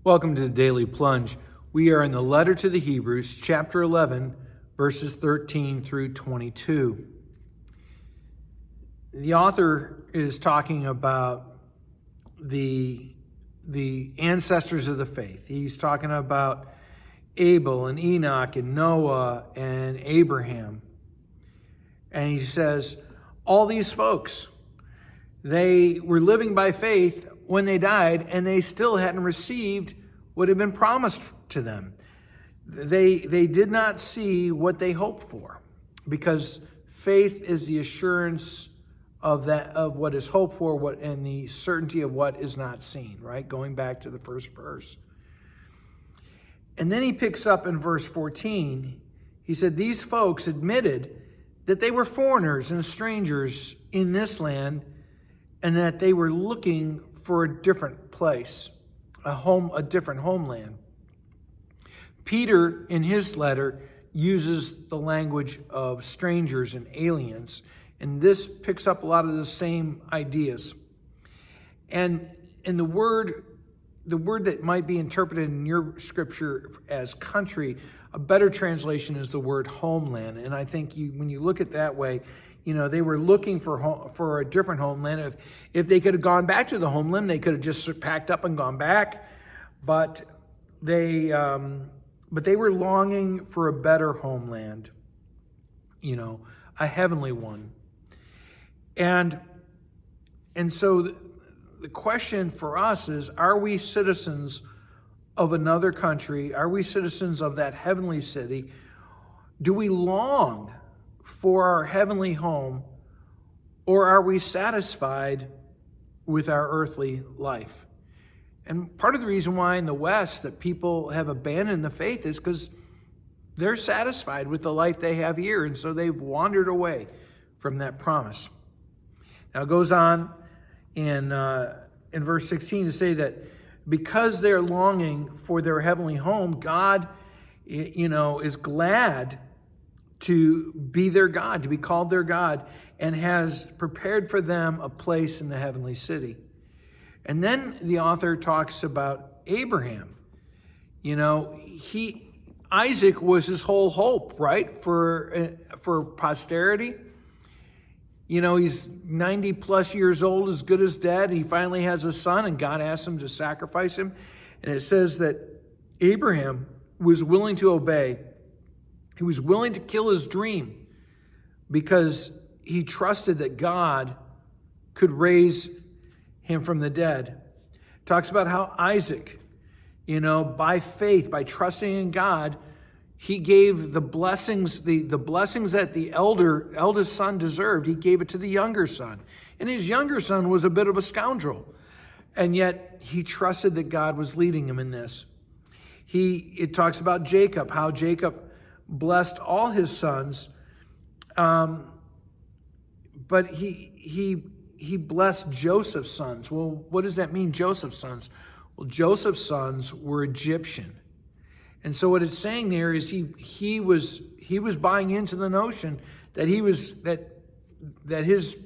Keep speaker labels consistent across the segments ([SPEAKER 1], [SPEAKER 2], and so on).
[SPEAKER 1] Welcome to the Daily Plunge. We are in the letter to the Hebrews, chapter 11, verses 13 through 22. The author is talking about the ancestors of the faith. He's talking about Abel and Enoch and Noah and Abraham. And he says, all these folks, they were living by faith when they died, and they still hadn't received what had been promised to them. They did not see what they hoped for, because faith is the assurance of what is hoped for, and the certainty of what is not seen, right? Going back to the first verse. And then he picks up in verse 14. He said, these folks admitted that they were foreigners and strangers in this land, and that they were looking for a different place, a different homeland. Peter, in his letter, uses the language of strangers and aliens, and this picks up a lot of the same ideas. And the word that might be interpreted in your scripture as country, a better translation is the word homeland. And I think when you look at it that way, they were looking for a different homeland. If they could have gone back to the homeland, they could have just packed up and gone back. But they were longing for a better homeland, a heavenly one. And so the question for us is, are we citizens of another country? Are we citizens of that heavenly city? Do we long for our heavenly home, or are we satisfied with our earthly life? And part of the reason why in the West that people have abandoned the faith is because they're satisfied with the life they have here, and so they've wandered away from that promise. Now it goes on in verse 16 to say that because they're longing for their heavenly home, God, is glad to be their God, to be called their God, and has prepared for them a place in the heavenly city. And then the author talks about Abraham. Isaac was his whole hope, right, for posterity. He's 90 plus years old, as good as dead. He finally has a son, and God asks him to sacrifice him. And it says that Abraham was willing to obey. He was willing to kill his dream because he trusted that God could raise him from the dead. Talks about how Isaac, by faith, by trusting in God, he gave the blessings, the blessings that the eldest son deserved. He gave it to the younger son. And his younger son was a bit of a scoundrel. And yet he trusted that God was leading him in this. It talks about Jacob, how Jacob blessed all his sons, but he blessed Joseph's sons. Well, what does that mean, Joseph's sons? Well, Joseph's sons were Egyptian. And so what it's saying there is he was buying into the notion that that his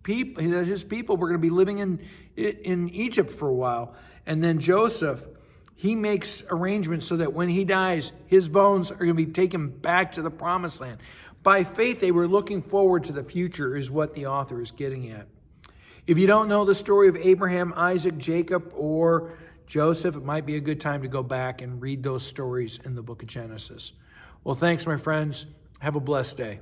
[SPEAKER 1] people were going to be living in Egypt for a while. And then Joseph, he makes arrangements so that when he dies, his bones are going to be taken back to the promised land. By faith, they were looking forward to the future, is what the author is getting at. If you don't know the story of Abraham, Isaac, Jacob, or Joseph, it might be a good time to go back and read those stories in the book of Genesis. Well, thanks, my friends. Have a blessed day.